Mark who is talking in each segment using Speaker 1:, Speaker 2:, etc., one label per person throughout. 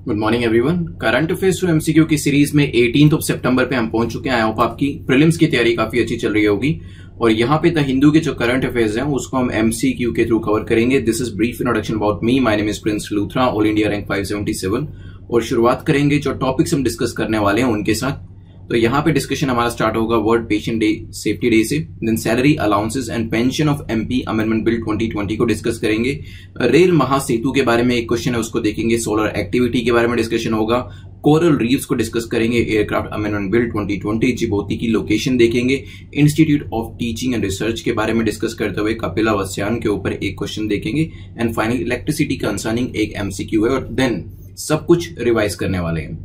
Speaker 1: Good morning everyone. Current affairs to MCQ की series में 18 सितंबर पे हम पहुंच चुके हैं। आई होप आपकी प्रीलिम्स की तैयारी काफी अच्छी चल रही होगी और यहाँ पे द हिंदू के जो करंट अफेयर्स हैं उसको हम एमसीक्यू के थ्रू कवर करेंगे। This is brief introduction about me. My name is Prince Luthra, all India rank 577। और शुरुआत करेंगे जो टॉपिक्स हम डिस्कस करने वाले हैं उनके साथ। तो यहाँ पे डिस्कशन हमारा स्टार्ट होगा world patient day safety day से। Then salary allowances and pension of MP amendment bill 2020 को डिस्कस करेंगे। रेल महासेतु के बारे में एक क्वेश्चन है उसको देखेंगे। सोलर एक्टिविटी के बारे में डिस्कशन होगा। कोरल रीव्स को डिस्कस करेंगे। एयरक्राफ्ट अमेंडमेंट बिल 2020 जिबोती की लोकेशन देखेंगे। Institute of teaching and research के बारे में डिस्कस करते हुए कपिला वस्यान के ऊपर एक क्वेश्चन देखेंगे। एंड फाइनली इलेक्ट्रिसिटी कंसर्निंग एक एमसीक्यू है और देन सब कुछ रिवाइज करने वाले हैं।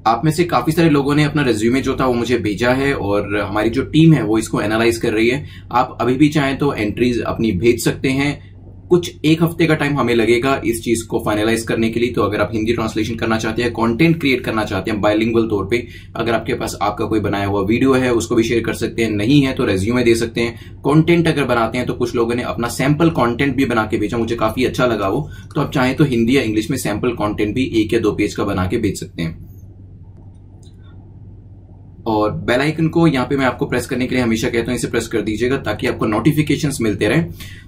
Speaker 1: आप में से काफी सारे लोगों ने अपना रिज्यूमे जो था वो मुझे भेजा है और हमारी जो टीम है वो इसको एनालाइज कर रही है। आप अभी भी चाहें तो एंट्रीज अपनी भेज सकते हैं। कुछ एक हफ्ते का टाइम हमें लगेगा इस चीज को फाइनलाइज करने के लिए। तो अगर आप हिंदी ट्रांसलेशन करना चाहते हैं, कंटेंट क्रिएट करना चाहते हैं बाइलिंगुअल तौर पे, अगर आपके पास आपका कोई बनाया हुआ वीडियो है उसको भी शेयर कर सकते हैं। नहीं है तो रेज्यूमे दे सकते हैं। कंटेंट अगर बनाते हैं तो कुछ लोगों ने अपना सैंपल कंटेंट भी बना के भेजा, मुझे काफी अच्छा लगा वो। तो आप चाहें तो हिंदी या इंग्लिश में सैंपल कंटेंट भी 1 या 2 पेज का बना के भेज सकते हैं। और बेल आइकन को यहाँ पे मैं आपको प्रेस करने के लिए हमेशा कहता हूं, इसे प्रेस कर दीजिएगा ताकि आपको नोटिफिकेशंस मिलते रहे।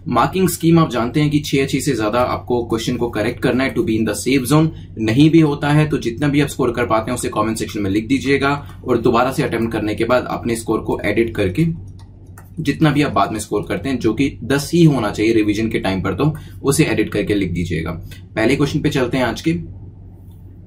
Speaker 1: मार्किंग स्कीम आप जानते हैं कि 6 से ज्यादा आपको क्वेश्चन को करेक्ट करना है to be in the safe zone. नहीं भी होता है तो जितना भी आप स्कोर कर पाते हैं उसे कमेंट सेक्शन में लिख दीजिएगा और दोबारा से अटेम्प्ट करने के बाद अपने स्कोर को एडिट करके जितना भी आप बाद में स्कोर करते हैं, जो कि 10 ही होना चाहिए रिविजन के टाइम पर, तो उसे एडिट करके लिख दीजिएगा। पहले क्वेश्चन पे चलते हैं आज के।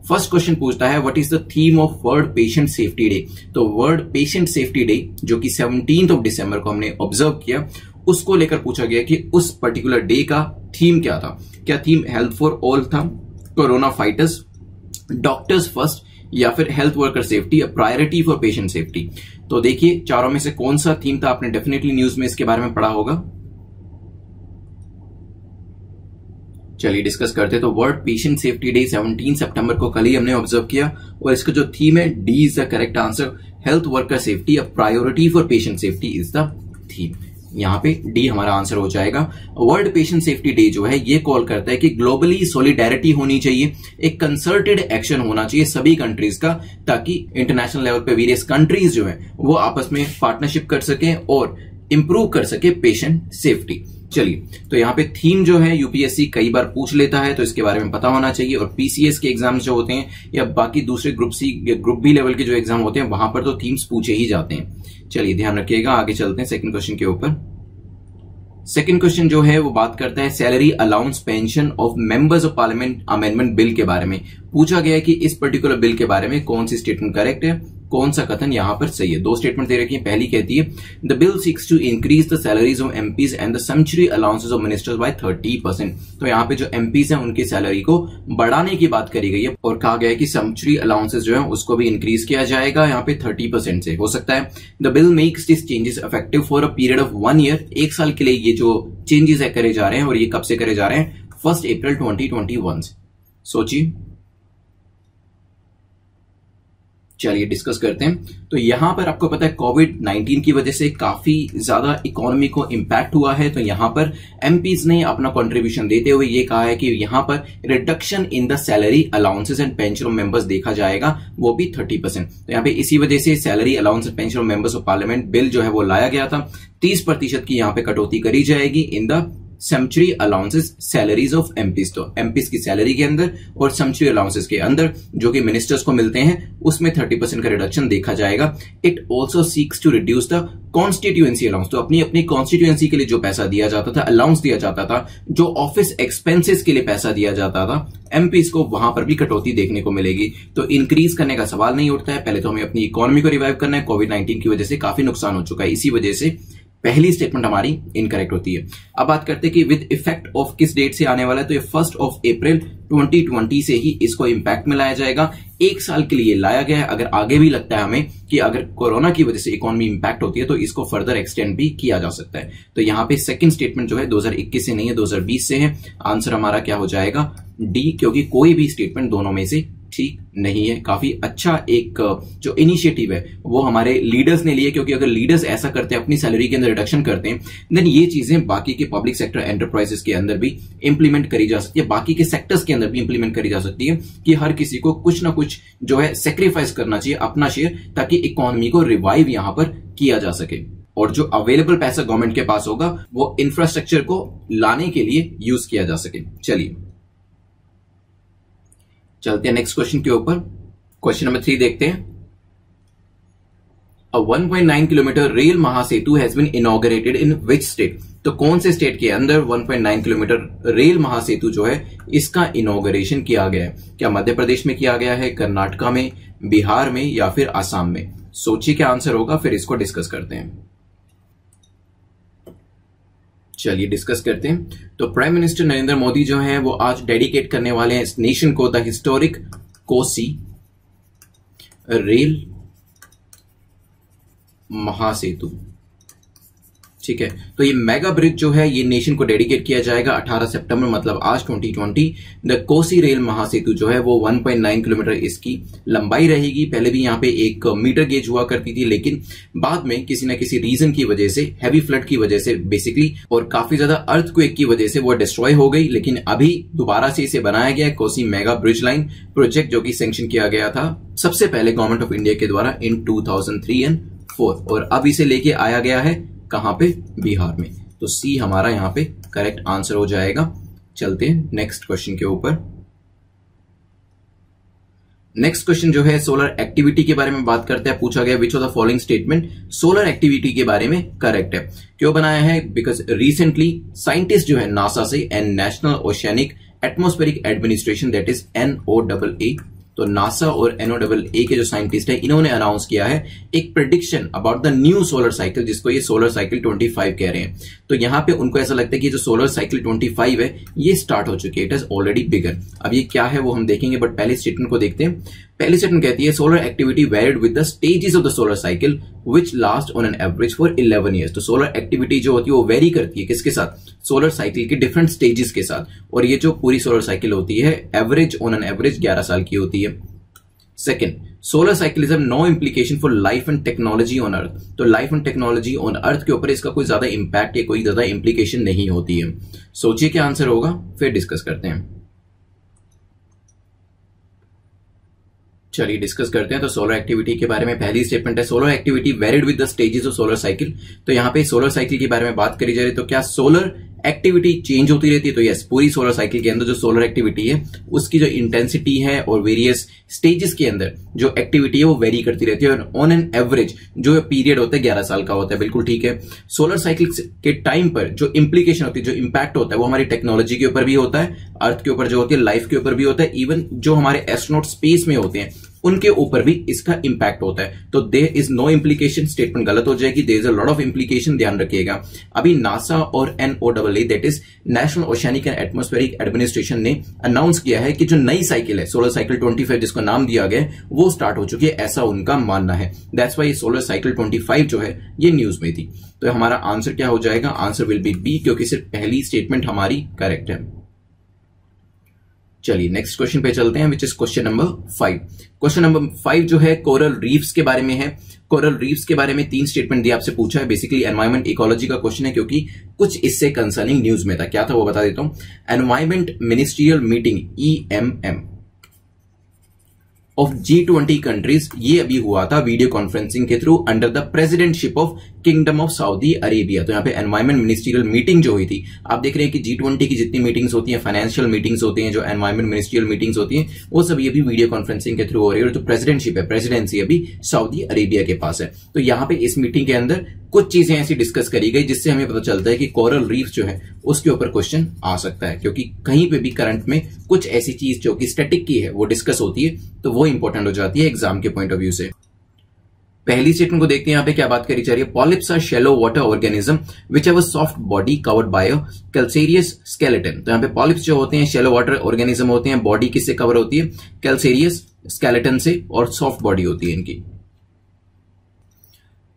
Speaker 1: फर्स्ट क्वेश्चन पूछता है what is the theme of world patient safety day. तो वर्ल्ड पेशेंट सेफ्टी डे जो कि 17 दिसंबर को हमने ऑब्जर्व किया, उसको लेकर पूछा गया कि उस पर्टिकुलर डे का थीम क्या था। क्या थीम हेल्थ फॉर ऑल था, कोरोना फाइटर्स, डॉक्टर्स फर्स्ट, या फिर health worker safety, priority for patient safety. तो देखिए चारों में से कौन सा थीम था। आपने डेफिनेटली न्यूज में इसके बारे में पढ़ा होगा। चलिए डिस्कस करते हैं। तो वर्ल्ड पेशेंट सेफ्टी डे 17 सितंबर को कल ही हमने ऑब्जर्व किया और इसका जो थीम है D is the correct answer. Health worker safety, a priority for patient safety is the theme. यहां पे डी हमारा आंसर हो जाएगा। वर्ल्ड पेशेंट सेफ्टी डे जो है ये कॉल करता है कि ग्लोबली सॉलिडेरिटी होनी चाहिए, एक कंसर्टेड एक्शन होना चाहिए सभी कंट्रीज का, ताकि इंटरनेशनल लेवल पे वेरियस कंट्रीज जो है वो आपस में पार्टनरशिप कर सकें और इंप्रूव कर सके पेशेंट सेफ्टी। चलिए तो यहाँ पे थीम जो है यूपीएससी कई बार पूछ लेता है तो इसके बारे में पता होना चाहिए। और पीसीएस के एग्जाम्स जो होते हैं या बाकी दूसरे ग्रुप सी या ग्रुप बी लेवल के जो एग्जाम होते हैं वहां पर तो थीम्स पूछे ही जाते हैं। चलिए ध्यान रखिएगा। आगे चलते हैं सेकंड क्वेश्चन के ऊपर। सेकंड क्वेश्चन जो है वो बात करता है salary allowance pension of members of parliament amendment bill के बारे में। पूछा गया है कि इस पर्टिकुलर बिल के बारे में कौन सी स्टेटमेंट करेक्ट है, कौन सा कथन यहां पर सही है। 2 स्टेटमेंट दे रखी है। पहली कहती है the bill seeks to increase the salaries of MPs and the sanctuary allowances of ministers by 30%। तो यहाँ पे जो एमपीज हैं उनकी सैलरी को बढ़ाने की बात करी गई है और कहा गया है कि सैंक्चुअरी अलाउंसेस जो है उसको भी इंक्रीज किया जाएगा यहाँ पे 30% से हो सकता है। The bill makes this changes effective for a period of 1 year. 1 साल के लिए ये जो चेंजेस है करे जा रहे हैं और ये कब से करे जा रहे हैं, 1 अप्रैल 2021 से। सोचिए। चलिए डिस्कस करते हैं। तो यहां पर आपको पता है कोविड-19 की वजह से काफी ज्यादा इकोनॉमी को इंपैक्ट हुआ है। तो यहां पर एमपीज ने अपना कंट्रीब्यूशन देते हुए ये कहा है कि यहां पर reduction in the salary allowances and pension of members देखा जाएगा, वो भी 30%। तो यहाँ पे इसी वजह से salary allowance and pension of members of parliament bill जो है वो लाया गया था। 30% की यहाँ पे कटौती करी जाएगी in the sanctuary allowances salaries of MPs. तो एमपीज की सैलरी के अंदर और सैंक्चुअरी अलाउंसेस के अंदर जो कि मिनिस्टर्स को मिलते हैं उसमें 30% का रिडक्शन देखा जाएगा। It also seeks to reduce the constituency allowance. तो अपनी अपनी कॉन्स्टिट्यूएंसी के लिए जो पैसा दिया जाता था, अलाउंस दिया जाता था, जो ऑफिस एक्सपेंसेस के लिए पैसा दिया जाता था, एमपीज को वहां पर भी कटौती देखने को मिलेगी। तो इंक्रीज करने का सवाल नहीं उठता है। पहले तो हमें अपनी इकोनॉमी को रिवाइव करना है। कोविड-19 की वजह से काफी नुकसान हो चुका है, इसी वजह से पहली स्टेटमेंट हमारी इनकरेक्ट होती है। अब बात करते हैं कि विद इफेक्ट ऑफ किस डेट से आने वाला है। तो ये 1 अप्रैल 2020 से ही इसको इंपैक्ट में लाया जाएगा। 1 साल के लिए लाया गया है। अगर आगे भी लगता है हमें कि अगर कोरोना की वजह से इकोनॉमी इंपैक्ट होती है तो इसको फर्दर एक्सटेंड भी किया जा सकता है। तो यहाँ पे सेकंड स्टेटमेंट जो है 2021 से नहीं है, 2020 से है। आंसर हमारा क्या हो जाएगा, डी, क्योंकि कोई भी स्टेटमेंट दोनों में से ठीक नहीं है। काफी अच्छा एक जो इनिशिएटिव है वो हमारे लीडर्स ने लिए, क्योंकि अगर लीडर्स ऐसा करते हैं, अपनी सैलरी के अंदर रिडक्शन करते हैं, देन ये चीजें बाकी के पब्लिक सेक्टर एंटरप्राइजेस के अंदर भी इंप्लीमेंट करी जा सकती है, बाकी के सेक्टर्स के अंदर भी इंप्लीमेंट करी जा सकती है कि हर किसी को कुछ ना कुछ जो है सेक्रीफाइस करना चाहिए अपना शेयर, ताकि इकोनॉमी को रिवाइव यहां पर किया जा सके। और जो अवेलेबल पैसा गवर्नमेंट के पास होगा वो इंफ्रास्ट्रक्चर को लाने के लिए यूज किया जा सके। चलिए चलते हैं नेक्स्ट क्वेश्चन के ऊपर। क्वेश्चन नंबर 3 देखते हैं। A 1.9 kilometre rail Mahasetu has been inaugurated in which state? तो कौन से स्टेट के अंदर 1.9 किलोमीटर रेल महासेतु जो है इसका इनॉग्रेशन किया गया है? क्या मध्य प्रदेश में किया गया है, कर्नाटका में, बिहार में या फिर आसाम में? सोचिए क्या आंसर होगा, फिर इसको डिस्कस करते हैं। चलिए डिस्कस करते हैं। तो प्राइम मिनिस्टर नरेंद्र मोदी जो है वो आज डेडिकेट करने वाले हैं इस नेशन को द हिस्टोरिक कोसी रेल महासेतु। ठीक है, तो ये मेगा ब्रिज जो है ये नेशन को डेडिकेट किया जाएगा 18 सितंबर, मतलब आज 2020। द कोसी रेल महासेतु जो है वो 1.9 किलोमीटर इसकी लंबाई रहेगी। पहले भी यहाँ पे एक मीटर गेज हुआ करती थी, लेकिन बाद में किसी न किसी रीजन की वजह से, हैवी फ्लड की वजह से बेसिकली, और काफी ज्यादा अर्थक्वेक की वजह से वो डिस्ट्रॉय हो गई। लेकिन अभी दोबारा से इसे बनाया गया Kosi mega bridge line project, जो कि सैंक्शन किया गया था सबसे पहले गवर्नमेंट ऑफ इंडिया के द्वारा इन 2003 एंड 4, और अब इसे लेके आया गया है कहां पे? बिहार में। तो सी हमारा यहां पे करेक्ट आंसर हो जाएगा। चलते हैं नेक्स्ट क्वेश्चन के ऊपर। नेक्स्ट क्वेश्चन जो है सोलर एक्टिविटी के बारे में बात करते हैं। पूछा गया विच of the following statement solar activity के बारे में करेक्ट है? क्यों बनाया है? बिकॉज रिसेंटली साइंटिस्ट जो है नासा से and national oceanic atmospheric administration that is NOAA, तो नासा और NOAA के जो साइंटिस्ट है इन्होंने अनाउंस किया है एक prediction about the new solar cycle, जिसको ये सोलर साइकिल 25 कह रहे हैं। तो यहां पे उनको ऐसा लगता है कि जो सोलर साइकिल 25 है ये स्टार्ट हो चुकी है, इट इज ऑलरेडी बिगन। अब ये क्या है वो हम देखेंगे, बट पहले स्टेटमेंट को देखते हैं। पहली स्टेटमेंट कहती है solar activity varied with the stages of the solar cycle which last on an average for 11 years. तो सोलर एक्टिविटी जो होती है वो वेरी करती है किसके साथ? सोलर साइकिल के डिफरेंट स्टेजेस के साथ, और ये जो पूरी सोलर साइकिल होती है एवरेज ऑन एन एवरेज 11 साल की होती है। Second, solar cyclism no implication for life and technology on earth. तो life and technology on earth के ऊपर इसका कोई ज्यादा इंपैक्ट या कोई ज्यादा इंप्लीकेशन नहीं होती है। सोचिए क्या आंसर होगा, फिर डिस्कस करते हैं। चलिए डिस्कस करते हैं। तो सोलर एक्टिविटी के बारे में पहली स्टेटमेंट है solar activity varied with the stages of solar cycle. तो यहां पे सोलर साइकिल के बारे में बात करी जा रही है, तो क्या सोलर एक्टिविटी चेंज होती रहती है? तो यस, पूरी सोलर साइकिल के अंदर जो सोलर एक्टिविटी है उसकी जो इंटेंसिटी है और वेरियस स्टेजेस के अंदर जो एक्टिविटी है वो वेरी करती रहती है, और ऑन एन एवरेज जो पीरियड होता है 11 साल का होता है। बिल्कुल ठीक है। सोलर साइकिल के टाइम पर जो इंप्लीकेशन होती है, जो इंपैक्ट होता है, वो हमारी टेक्नोलॉजी के ऊपर भी होता है, अर्थ के ऊपर जो होती है, लाइफ के ऊपर भी होता है, इवन जो हमारे एस्ट्रोनॉट स्पेस में होते हैं उनके ऊपर भी इसका इंपैक्ट होता है। तो there is no implication, statement गलत हो जाएगी। There is a lot of implication, ध्यान रखिएगा। अभी नासा और NOAA that is national oceanic and atmospheric administration ने अनाउंस किया है कि जो नई साइकिल है सोलर साइकिल 25 जिसको नाम दिया गया है वो स्टार्ट हो चुकी है, ऐसा उनका मानना है। दैट्स वाई सोलर साइकिल 25 जो है ये न्यूज में थी। तो हमारा आंसर क्या हो जाएगा? आंसर विल बी बी, क्योंकि सिर्फ पहली स्टेटमेंट हमारी करेक्ट है। चलिए नेक्स्ट क्वेश्चन पे चलते हैं, which is question number 5। Question number 5 जो है कोरल रीफ्स के बारे में है। कोरल रीफ्स के बारे में 3 स्टेटमेंट दिया, आपसे पूछा है। बेसिकली एनवायरमेंट इकोलॉजी का क्वेश्चन है, क्योंकि कुछ इससे कंसर्निंग न्यूज में था। क्या था वो बता देता हूं। Environment ministerial meeting EMM of G20 countries, ये अभी हुआ था वीडियो कॉन्फ्रेंसिंग के through under the presidentship of kingdom of Saudi Arabia. तो यहाँ पे एनवायरमेंट मिनिस्ट्रियल मीटिंग जो हुई थी, आप देख रहे हैं कि G20 की जितनी मीटिंग्स होती हैं, फाइनेंशियल मीटिंग्स होती हैं, जो एनवायरमेंट मिनिस्ट्रियल मीटिंग्स होती हैं, वो सभी अभी वीडियो कॉन्फ्रेंसिंग के थ्रू हो रही है। और जो प्रेसिडेंटशिप है, प्रेसिडेंसी अभी सऊदी अरेबिया के पास है। तो यहाँ पे इस मीटिंग के अंदर कुछ चीजें ऐसी डिस्कस करी गई जिससे हमें पता चलता है कि कोरल रीफ जो है उसके ऊपर क्वेश्चन आ सकता है, क्योंकि कहीं पे भी करंट में कुछ ऐसी चीज जो कि स्टैटिक की है वो डिस्कस होती है, तो वो इंपॉर्टेंट हो जाती है एग्जाम के पॉइंट ऑफ व्यू से। पहली स्टेटमेंट को देखते हैं, यहाँ पे क्या बात करी जा रही है। Polyps are shallow water organism which have a soft body covered by a calcareous skeleton. तो यहाँ पे पॉलिप्स जो होते हैं शैलो वाटर ऑर्गेनिज्म होते हैं, बॉडी किससे कवर होती है? कैल्सेरियस स्केलेटन से, और सॉफ्ट बॉडी होती है इनकी।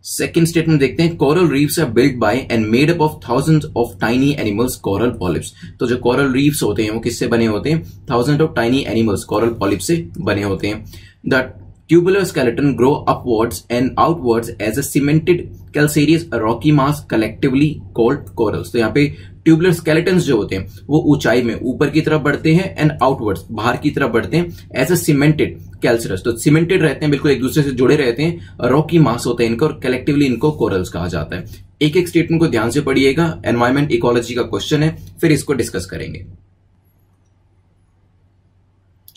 Speaker 1: सेकेंड स्टेटमेंट देखते हैं, coral reefs are built by and made up of thousands of tiny animals coral polyps. तो जो कोरल रीफ्स होते हैं वो किससे बने होते हैं? Thousand of tiny animals coral polyp से बने होते हैं। The tubular skeleton grow upwards and outwards as a cemented calcareous rocky mass collectively called corals। तो यहाँ पे ट्यूबुलर स्केलेटन्स जो होते हैं वो ऊंचाई में ऊपर की तरफ बढ़ते हैं एंड आउटवर्ड्स बाहर की तरफ बढ़ते हैं एज अ सीमेंटेड कैल्सरस। तो सीमेंटेड रहते हैं, बिल्कुल एक दूसरे से जुड़े रहते हैं, रॉकी मास होते हैं इनका और कलेक्टिवली इनको कोरल्स कहा जाता है। एक एक स्टेटमेंट को ध्यान से पढ़िएगा, एनवायरमेंट इकोलॉजी का क्वेश्चन है, फिर इसको डिस्कस करेंगे।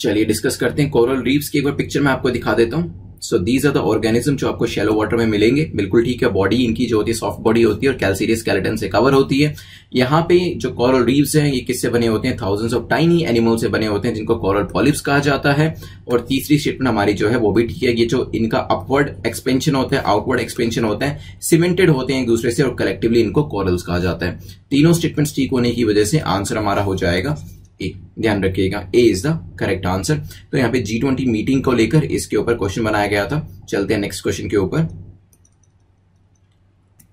Speaker 1: चलिए डिस्कस करते हैं कोरल रीफ्स की। एक बार पिक्चर में आपको दिखा देता हूं। So these are the organism जो आपको शैलो वाटर में मिलेंगे, बिल्कुल ठीक है। बॉडी इनकी जो होती है सॉफ्ट बॉडी होती है और कैल्सीरियस स्केलेटन से कवर होती है। यहाँ पे जो कोरल रीफ्स हैं ये किससे बने होते हैं? थाउजेंड्स ऑफ टाइनी एनिमल से बने होते हैं जिनको कोरल पॉलिप्स कहा जाता है। और तीसरी स्टेटमेंट हमारी जो है वो भी ठीक है, ये जो इनका अपवर्ड एक्सपेंशन होता है, आउटवर्ड एक्सपेंशन होता है, सीमेंटेड होते हैं एक दूसरे से और कलेक्टिवली इनको कोरल्स कहा जाता है। तीनों स्टेटमेंट्स ठीक होने की वजह से आंसर हमारा हो जाएगा ए। ध्यान रखिएगा, ए इज द करेक्ट आंसर। तो यहाँ पे G20 मीटिंग को लेकर इसके ऊपर क्वेश्चन बनाया गया था। चलते हैं नेक्स्ट क्वेश्चन के ऊपर।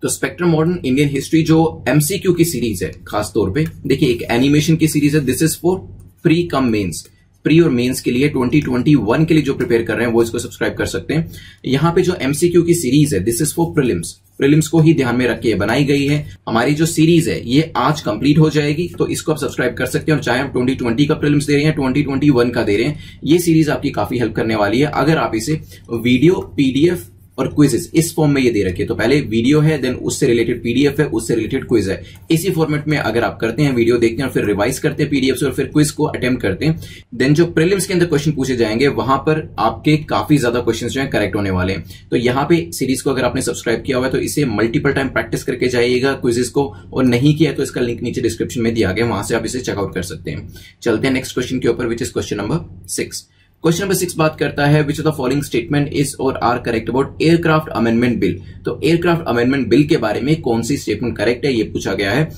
Speaker 1: तो स्पेक्ट्रम मॉडर्न इंडियन हिस्ट्री जो MCQ की सीरीज है, खास तौर पे देखिए एक एनिमेशन की सीरीज है। This is for pre cum mains, pre और मेंस के लिए 2021 के लिए जो प्रिपेयर कर रहे हैं वो इसको सब्सक्राइब कर सकते हैं। यहाँ पे जो MCQ की सीरीज है this is for prelims, prelims को ही ध्यान में रख के बनाई गई है। हमारी जो सीरीज है ये आज कंप्लीट हो जाएगी, तो इसको आप सब्सक्राइब कर सकते हैं। और चाहे हम 2020 का प्रीलिम्स दे रहे हैं, 2021 का दे रहे हैं, ये सीरीज आपकी काफी हेल्प करने वाली है अगर आप इसे वीडियो, PDF और क्विजेस इस फॉर्म में ये दे रखिए। तो पहले वीडियो है, देन उससे रिलेटेड PDF है, उससे रिलेटेड क्विज है। इसी फॉर्मेट में अगर आप करते हैं, वीडियो देखते हैं और फिर रिवाइज करते हैं PDF से और फिर क्विज को अटेम्प्ट करते हैं, देन जो प्रीलिम्स के अंदर क्वेश्चन पूछे जाएंगे वहां पर आपके काफी ज्यादा क्वेश्चन जो है करेक्ट होने वाले हैं। तो यहाँ पे सीरीज को अगर आपने सब्सक्राइब किया हुआ है तो इसे मल्टीपल टाइम प्रैक्टिस करके जाइएगा क्विजेस को, और नहीं किया तो इसका लिंक नीचे डिस्क्रिप्शन में दिया गया, वहां से आप इसे चेकआउट कर सकते हैं। चलते हैं नेक्स्ट क्वेश्चन के ऊपर, which is question number 6। Question number 6 बात करता है which of the following statement is or are correct about aircraft amendment bill. तो एयरक्राफ्ट अमेंडमेंट बिल के बारे में कौन सी स्टेटमेंट करेक्ट है ये पूछा गया है।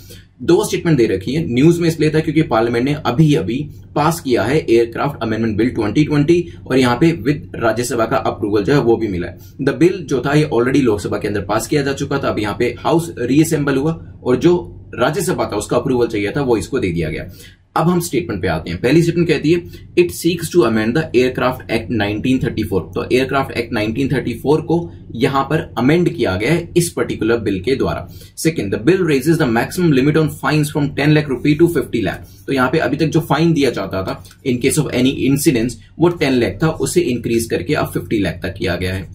Speaker 1: दो स्टेटमेंट दे रखी है, न्यूज में इसलिए था क्योंकि पार्लियामेंट ने अभी अभी पास किया है एयरक्राफ्ट अमेंडमेंट बिल 2020 और यहाँ पे विद राज्यसभा का अप्रूवल जो है वो भी मिला है। द बिल जो था ये ऑलरेडी लोकसभा के अंदर पास किया जा चुका था, अब यहाँ पे हाउस रीअसेंबल हुआ और जो राज्यसभा था उसका अप्रूवल चाहिए था वो इसको दे दिया गया। अब हम स्टेटमेंट पे आते हैं। पहली स्टेटमेंट कहती है it seeks to amend the aircraft act 1934। तो एयरक्राफ्ट एक्ट 1934 को यहां पर अमेंड किया गया है इस पर्टिकुलर बिल के द्वारा। Second, the bill raises the maximum limit on fines from 10 lakh rupee to 50 lakh. तो यहां पे अभी तक जो फाइन दिया जाता था in case of any incidents वो 10 लाख था, उसे इंक्रीज करके अब 50 लाख तक किया गया है।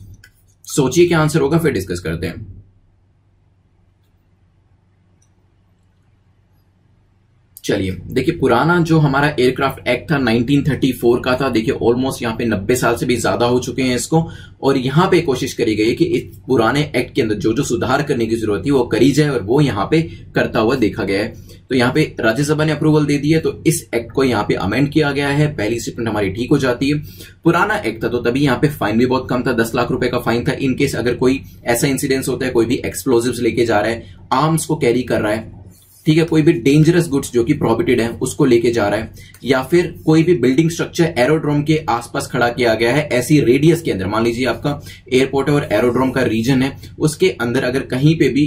Speaker 1: सोचिए क्या आंसर होगा, फिर डिस्कस करते हैं। चलिए देखिए, पुराना जो हमारा एयरक्राफ्ट एक्ट था 1934 का था, देखिए ऑलमोस्ट यहाँ पे 90 साल से भी ज्यादा हो चुके हैं इसको, और यहाँ पे कोशिश करी गई है कि इस पुराने एक्ट के अंदर जो जो सुधार करने की जरूरत थी वो करी जाए, और वो यहाँ पे करता हुआ देखा गया है। तो यहाँ पे राज्यसभा ने अप्रूवल दे दी है, तो इस एक्ट को यहाँ पे अमेंड किया गया है। पहली स्टेटमेंट हमारी ठीक हो जाती है। पुराना एक्ट था तो तभी यहाँ पे फाइन भी बहुत कम था, 10 लाख रुपए का फाइन था। इनकेस अगर कोई ऐसा इंसिडेंस होता है, कोई भी एक्सप्लोजिव्स लेके जा रहा है, आर्म्स को कैरी कर रहा है, ठीक है, कोई भी डेंजरस गुड्स जो कि प्रोहिबिटेड है उसको लेके जा रहा है, या फिर कोई भी बिल्डिंग स्ट्रक्चर एरोड्रोम के आसपास खड़ा किया गया है ऐसी रेडियस के अंदर, मान लीजिए आपका एयरपोर्ट है और एरोड्रोम का रीजन है, उसके अंदर अगर कहीं पे भी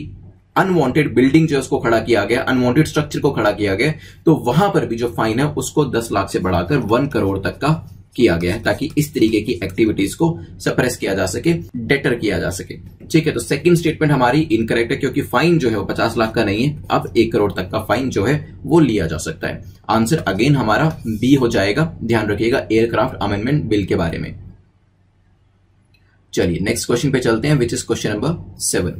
Speaker 1: अनवांटेड बिल्डिंग जो है उसको खड़ा किया गया, अनवांटेड स्ट्रक्चर को खड़ा किया गया, तो वहां पर भी जो फाइन है उसको 10 लाख से बढ़ाकर 1 करोड़ तक का किया गया है, ताकि इस तरीके की एक्टिविटीज को सप्रेस किया जा सके, डेटर किया जा सके। ठीक है, तो सेकंड स्टेटमेंट हमारी इनकरेक्ट है क्योंकि फाइन जो है वो 50 लाख का नहीं है, अब 1 करोड़ तक का फाइन जो है वो लिया जा सकता है। आंसर अगेन हमारा बी हो जाएगा। ध्यान रखिएगा एयरक्राफ्ट अमेंडमेंट बिल के बारे में। चलिए नेक्स्ट क्वेश्चन पे चलते हैं, which is question number 7।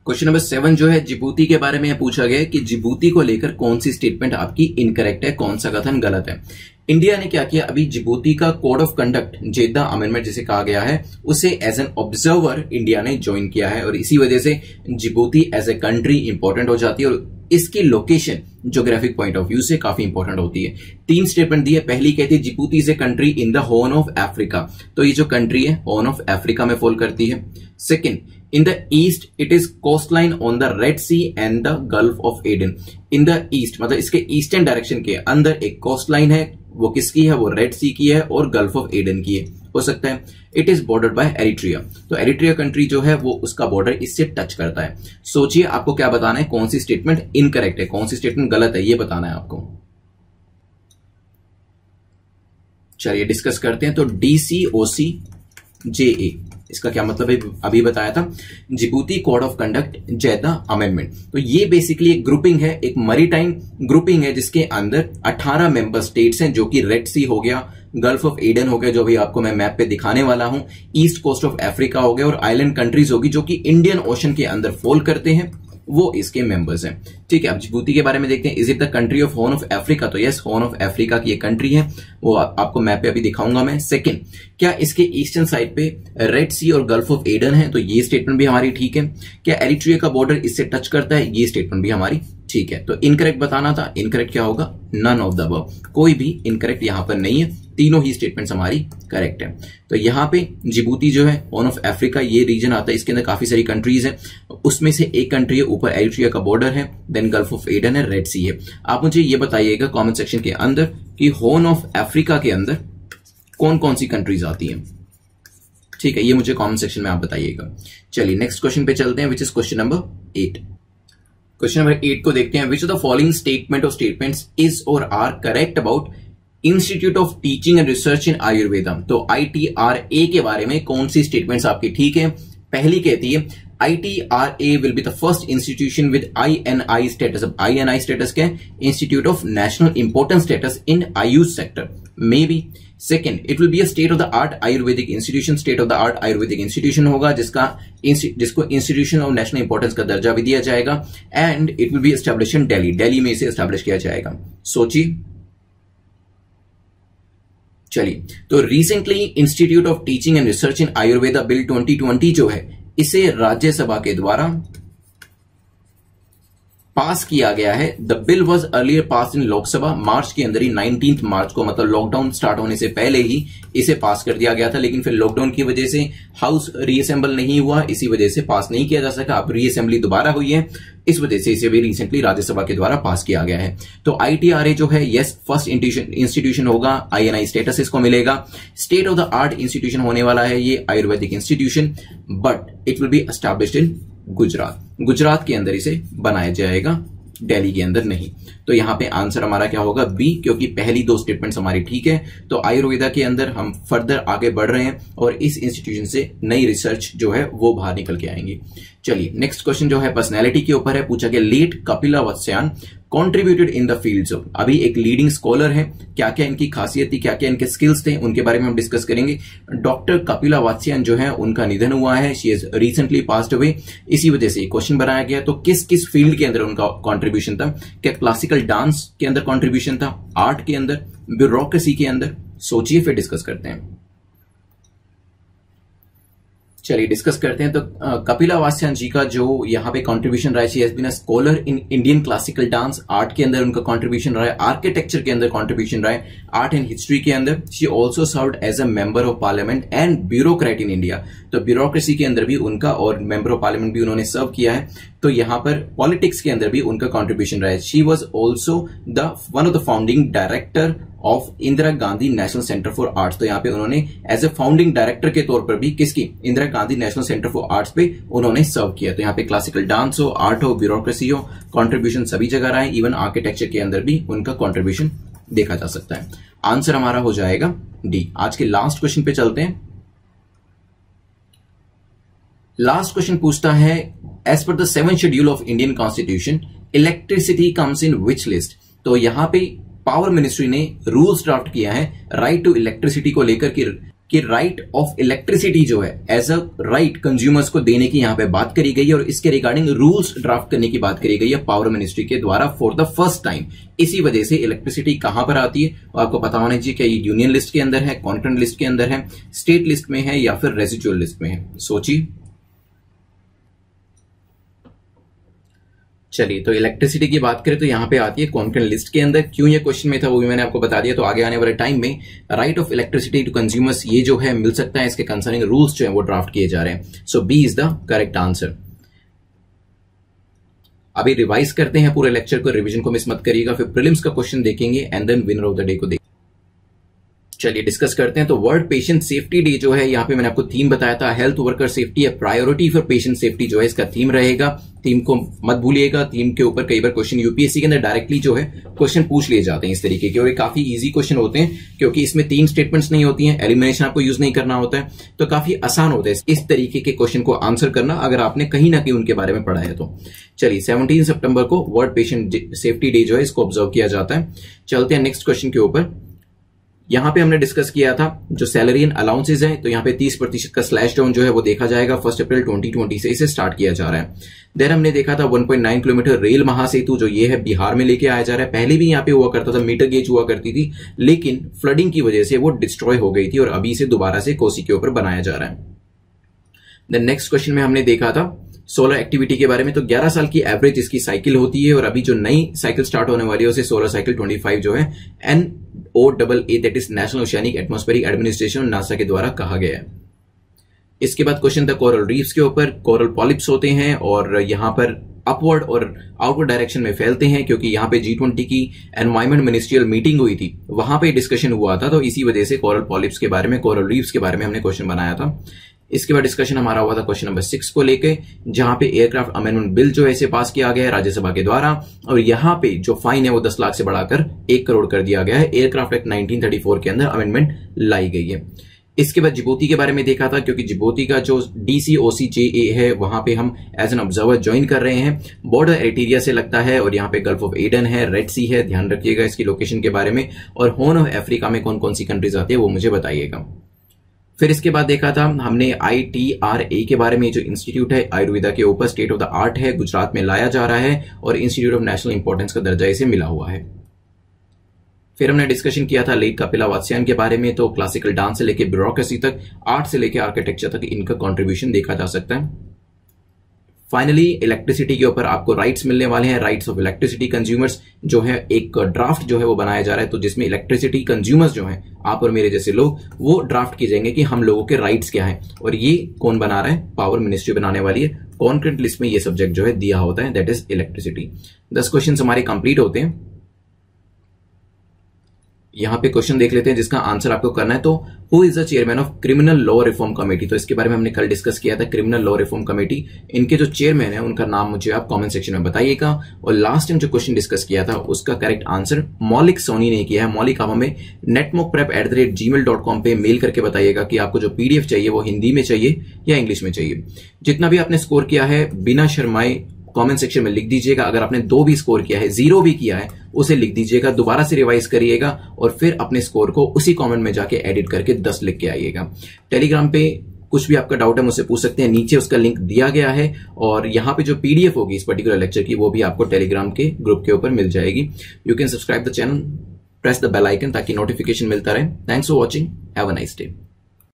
Speaker 1: Question number 7 जो है जिबूती के बारे में पूछा गया है कि जिबूती को लेकर कौन सी स्टेटमेंट आपकी इनकरेक्ट है, कौन सा कथन गलत है। इंडिया ने क्या किया, अभी जिबूती का code of conduct, Jeddah amendment जिसे कहा गया है, उसे एज एन ऑब्जर्वर इंडिया ने ज्वाइन किया है, और इसी वजह से Djibouti as a country important हो जाती है, और इसकी location geographic point of view से काफी इंपॉर्टेंट होती है। 3 स्टेटमेंट दी है। पहली कहती है Djibouti is a country in the horn of Africa, तो ये जो कंट्री है हॉर्न ऑफ अफ्रीका में फॉल करती है। Second, in the east it is coastline on the Red Sea and the Gulf of Aden। in the east मतलब इसके eastern direction के अंदर एक कोस्ट लाइन है, वो किसकी है, वो रेड सी की है और गल्फ ऑफ एडन की है, हो सकता है। It is bordered by Eritrea, तो एरिट्रिया कंट्री जो है वो उसका बॉर्डर इससे टच करता है। सोचिए आपको क्या बताना है, कौन सी स्टेटमेंट इनकरेक्ट है, कौन सी स्टेटमेंट गलत है, ये बताना है आपको। चलिए डिस्कस करते हैं। तो DCOCJA इसका क्या मतलब है, अभी बताया था, Djibouti code of conduct Jeddah amendment. तो ये बेसिकली एक ग्रुपिंग है, एक मैरीटाइम ग्रुपिंग है जिसके अंदर 18 मेंबर स्टेट्स हैं, जो कि रेड सी हो गया, गल्फ ऑफ एडन हो गया जो भी आपको मैं मैप पे दिखाने वाला हूं, ईस्ट कोस्ट ऑफ अफ्रीका हो गया और आइलैंड कंट्रीज होगी जो कि इंडियन ओशन के अंदर फॉल करते हैं, वो इसके मेंबर्स हैं। ठीक है, अब जिबूती के बारे में देखते हैं। Is it the country of horn of Africa, तो यस, हॉर्न ऑफ अफ्रीका की एक कंट्री है, वो आपको मैप पे अभी दिखाऊंगा मैं। सेकंड, क्या इसके ईस्टर्न साइड पे रेड सी और गल्फ ऑफ एडन है, तो ये स्टेटमेंट भी हमारी ठीक है। क्या एरिट्रिया का बॉर्डर इससे टच करता है, ये स्टेटमेंट भी हमारी ठीक है। तो इनकरेक्ट बताना था, इनकरेक्ट क्या होगा, नन ऑफ द अबव, कोई भी इनकरेक्ट यहां पर नहीं है, तीनों ही स्टेटमेंट्स हमारी करेक्ट है। तो यहां पे जिबूती जो है हॉर्न ऑफ अफ्रीका ये रीजन आता है, इसके अंदर काफी सारी कंट्रीज है, उसमें से एक कंट्री है, ऊपर एरिट्रिया का बॉर्डर है, देन गल्फ ऑफ एडन है, रेड सी है। आप मुझे ये बताइएगा कमेंट सेक्शन के अंदर कि हॉर्न ऑफ अफ्रीका के अंदर कौन कौन सी कंट्रीज आती हैं। ठीक है, ये मुझे कमेंट सेक्शन में आप बताइएगा। चलिए नेक्स्ट क्वेश्चन पे चलते हैं, which is question number 8। Question number 8 को देखते हैं। Which of the following statement of statements is or are correct about institute of teaching and research in Ayurveda. तो ITRA के बारे में कौन सी स्टेटमेंट्स आपकी ठीक है। पहली कहती है ITRA will be the first institution with INI status. अब INI स्टेटस क्या है, institute of national importance status in Ayush sector, may be. Second, it will be a state of the art Ayurvedic institution, state of the art Ayurvedic institution होगा जिसको institution of national importance का दर्जा भी दिया जाएगा, and it will be establish in Delhi, Delhi में इसे establish किया जाएगा। सोचिए। चलिए, तो recently institute of teaching and research in Ayurveda bill 2020 जो है, इसे राज्यसभा के द्वारा पास किया गया है। द बिल वॉज अर्लियर पास इन लोकसभा, मार्च के अंदर ही 19 मार्च को, मतलब लॉकडाउन स्टार्ट होने से पहले ही इसे पास कर दिया गया था, लेकिन फिर लॉकडाउन की वजह से हाउस रीअसेंबल नहीं हुआ, इसी वजह से पास नहीं किया जा सका। अब रीअसेंबली दोबारा हुई है, इस वजह से इसे भी रिसेंटली राज्यसभा के द्वारा पास किया गया है। तो ITRA जो है, यस, फर्स्ट इंस्टीट्यूशन होगा, INI स्टेटस इसको मिलेगा, state of the art institution होने वाला है ये Ayurvedic institution, but it will be established in Gujarat, Gujarat के अंदर इसे बनाया जाएगा, दिल्ली के अंदर नहीं। तो यहां पे आंसर हमारा क्या होगा, बी, क्योंकि पहली दो स्टेटमेंट्स हमारी ठीक है। तो आयुर्वेदा के अंदर हम फर्दर आगे बढ़ रहे हैं और इस इंस्टीट्यूशन से नई रिसर्च जो है वो बाहर निकल के आएंगी। चलिए नेक्स्ट क्वेश्चन जो है पर्सनैलिटी के ऊपर है, पूछा गया let Kapila Vatsyayan contributed in the fields of, अभी एक लीडिंग स्कॉलर है, क्या क्या इनकी खासियत थी, क्या क्या इनके स्किल्स थे, उनके बारे में हम डिस्कस करेंगे। डॉक्टर कपिला वत्स्यायन जो है उनका निधन हुआ है, she is recently passed away, इसी वजह से क्वेश्चन बनाया गया। तो किस किस फील्ड के अंदर उनका कॉन्ट्रीब्यूशन था, क्या क्लासिकल डांस के अंदर कॉन्ट्रीब्यूशन था, आर्ट के अंदर, ब्यूरोक्रेसी के अंदर, सोचिए फिर डिस्कस करते हैं। चलिए डिस्कस करते हैं। तो कपिला वत्स्यायन जी का जो यहाँ पे कंट्रीब्यूशन रहा है, she has been a scholar in Indian classical dance, art के अंदर उनका कंट्रीब्यूशन रहा है, आर्किटेक्चर के अंदर कंट्रीब्यूशन रहा है, आर्ट एंड हिस्ट्री के अंदर। She also served as a member of parliament and bureaucrat in India, तो ब्यूरोक्रेसी के अंदर भी उनका और मेंबर ऑफ पार्लियामेंट भी उन्होंने सर्व किया है। तो यहां पर पॉलिटिक्स के अंदर भी उनका कंट्रीब्यूशन रहा है। She was also one of the founding director of Indira Gandhi national centre for arts, तो यहाँ पे उन्होंने एज ए फाउंडिंग डायरेक्टर के तौर पर भी किसकी, Indira Gandhi national centre for arts पे उन्होंने सर्व किया। तो यहाँ पे क्लासिकल डांस हो, आर्ट हो, ब्यूरोक्रेसी हो, कंट्रीब्यूशन सभी जगह रहा है, इवन आर्किटेक्चर के अंदर भी उनका कंट्रीब्यूशन देखा जा सकता है। आंसर हमारा हो जाएगा डी। आज के लास्ट क्वेश्चन पे चलते हैं। लास्ट क्वेश्चन पूछता है, as per the 7th schedule of Indian constitution electricity comes in which list. तो यहां पे पावर मिनिस्ट्री ने रूल्स ड्राफ्ट किया है राइट टू इलेक्ट्रिसिटी को लेकर कि राइट ऑफ इलेक्ट्रिसिटी जो है एज अ राइट कंज्यूमर्स को देने की यहां पे बात करी गई है, और इसके रिगार्डिंग रूल्स ड्राफ्ट करने की बात करी गई है पावर मिनिस्ट्री के द्वारा फॉर द फर्स्ट टाइम। इसी वजह से इलेक्ट्रिसिटी कहां पर आती है और आपको पता होना चाहिए, क्या ये यूनियन लिस्ट के अंदर है, कॉन्करेंट लिस्ट के अंदर है, स्टेट लिस्ट में है या फिर रेसिडुअल लिस्ट में है, सोचिए। चलिए, तो इलेक्ट्रिसिटी की बात करें तो यहां पे आती है कॉन्करेंट लिस्ट के अंदर। क्यों ये क्वेश्चन में था वो भी मैंने आपको बता दिया। तो आगे आने वाले टाइम में right of electricity to consumers ये जो है मिल सकता है, इसके कंसर्निंग रूल्स जो है वो ड्राफ्ट किए जा रहे हैं। So B is the correct answer. अभी रिवाइज करते हैं पूरे लेक्चर को, रिवीजन को मिस मत करिएगा, फिर प्रीलिम्स का क्वेश्चन देखेंगे and then winner of the day को देखेंगे। चलिए डिस्कस करते हैं। तो वर्ल्ड पेशेंट सेफ्टी डे जो है, यहाँ पे मैंने आपको थीम बताया था, हेल्थ वर्कर सेफ्टी है प्रायोरिटी फॉर पेशेंट सेफ्टी जो है इसका थीम रहेगा। थीम को मत भूलिएगा। थीम के ऊपर कई बार क्वेश्चन यूपीएससी के अंदर डायरेक्टली जो है क्वेश्चन पूछ लिए जाते हैं इस तरीके के, और ये काफी इजी क्वेश्चन होते हैं क्योंकि इसमें 3 स्टेटमेंट्स नहीं होती हैं, एलिमिनेशन आपको यूज नहीं करना होता है, तो काफी आसान होता है इस तरीके के क्वेश्चन को आंसर करना अगर आपने कहीं ना कहीं उनके बारे में पढ़ा है तो। चलिए 17 सितंबर को वर्ल्ड पेशेंट सेफ्टी डे जो है इसको ऑब्जर्व किया जाता है। चलते हैं नेक्स्ट क्वेश्चन के ऊपर। यहां पे हमने डिस्कस किया था जो सैलरी एंड अलाउंसेज है, तो यहां पे 30% का स्लैश डाउन जो है वो देखा जाएगा 1 अप्रैल 2020 से इसे स्टार्ट किया जा रहा है। देन हमने देखा था 1.9 किलोमीटर रेल महासेतु जो ये है बिहार में लेके आया जा रहा है। पहले भी यहां पे हुआ करता था, मीटर गेज हुआ करती थी, लेकिन फ्लडिंग की वजह से वो डिस्ट्रॉय हो गई थी और अभी से दोबारा से कोसी के ऊपर बनाया जा रहा है। देन नेक्स्ट क्वेश्चन में हमने देखा था सोलर एक्टिविटी के बारे में, तो 11 साल की एवरेज इसकी साइकिल होती है और अभी जो नई साइकिल स्टार्ट होने वाली है उसे सोलर साइकिल 25 जो है NOAA that is national oceanic atmospheric administration NASA के द्वारा कहा गया है। इसके बाद क्वेश्चन था कोरल रीफ्स के ऊपर। कोरल पॉलिप्स होते हैं और यहां पर अपवर्ड और आउटवर्ड डायरेक्शन में फैलते हैं क्योंकि यहां पे G20 की एनवायरमेंट मिनिस्ट्रियल मीटिंग हुई थी, वहां पे डिस्कशन हुआ था, तो इसी वजह से कोरल पॉलिप्स के बारे में, कोरल रीफ्स के बारे में हमने क्वेश्चन बनाया था। इसके बाद डिस्कशन हमारा हुआ था क्वेश्चन नंबर 6 को लेके, जहां पे एयरक्राफ्ट अमेंडमेंट बिल जो है इसे पास किया गया है राज्यसभा के द्वारा, और यहां पे जो फाइन है वो 10 लाख से बढ़ाकर 1 करोड़ कर दिया गया है। एयरक्राफ्ट एक्ट 1934 के अंदर अमेंडमेंट लाई गई है। इसके बाद जिबूती के बारे में देखा था क्योंकि जिबूती का जो DCOCJA है वहां पे हम एज एन ऑब्जर्वर ज्वाइन कर रहे हैं। बॉर्डर एरिटेरिया से लगता है और यहाँ पे गल्फ ऑफ एडन है, रेड सी है, ध्यान रखिएगा इसकी लोकेशन के बारे में, और हॉर्न ऑफ अफ्रीका में कौन कौन सी कंट्रीज आती है वो मुझे बताइएगा। फिर इसके बाद देखा था हमने ITRA के बारे में, जो इंस्टीट्यूट है आयुर्वेदा के ऊपर, स्टेट ऑफ द आर्ट है, गुजरात में लाया जा रहा है और इंस्टीट्यूट ऑफ नेशनल इंपॉर्टेंस का दर्जा इसे मिला हुआ है। फिर हमने डिस्कशन किया था लेट कपिला वात्स्यायन के बारे में, तो क्लासिकल डांस से लेकर ब्यूरोक्रेसी तक, आर्ट से लेकर आर्किटेक्चर तक इनका कंट्रीब्यूशन देखा जा सकता है। फाइनली इलेक्ट्रिसिटी के ऊपर आपको राइट्स मिलने वाले हैं, राइट्स ऑफ इलेक्ट्रिसिटी कंज्यूमर्स जो है, एक ड्राफ्ट जो है वो बनाया जा रहा है, तो जिसमें इलेक्ट्रिसिटी कंज्यूमर्स जो हैं, आप और मेरे जैसे लोग, वो ड्राफ्ट किए जाएंगे कि हम लोगों के राइट्स क्या हैं, और ये कौन बना रहा है, पावर मिनिस्ट्री बनाने वाली है। कॉन्क्रीट लिस्ट में ये सब्जेक्ट जो है दिया होता है, दैट इज इलेक्ट्रिसिटी। 10 क्वेश्चन हमारे कंप्लीट होते हैं। यहां पे क्वेश्चन देख लेते हैं जिसका आंसर आपको करना है। तो who is the chairman of criminal law reform committee, तो इसके बारे में हमने कल डिस्कस किया था। क्रिमिनल लॉ रिफॉर्म कमेटी, इनके जो चेयरमैन है उनका नाम मुझे आप कमेंट सेक्शन में बताइएगा। और लास्ट टाइम जो क्वेश्चन डिस्कस किया था उसका करेक्ट आंसर मौलिक सोनी ने किया है। मौलिक, आप हमें netmockprep@gmail.com पे मेल करके बताइएगा कि आपको जो PDF चाहिए वो हिंदी में चाहिए या इंग्लिश में चाहिए। जितना भी आपने स्कोर किया है बिना शर्माए कमेंट सेक्शन में लिख दीजिएगा। अगर आपने 2 भी स्कोर किया है, 0 भी किया है, उसे लिख दीजिएगा, दोबारा से रिवाइज करिएगा और फिर अपने स्कोर को उसी कमेंट में जाके एडिट करके 10 लिख के आइएगा। टेलीग्राम पे कुछ भी आपका डाउट है मुझसे पूछ सकते हैं, नीचे उसका लिंक दिया गया है, और यहाँ पे जो PDF होगी इस पर्टिकुलर लेक्चर की वो भी आपको टेलीग्राम के ग्रुप के ऊपर मिल जाएगी। You can subscribe the channel, press the bell icon ताकि नोटिफिकेशन मिलता रहे। Thanks for watching, have a nice day.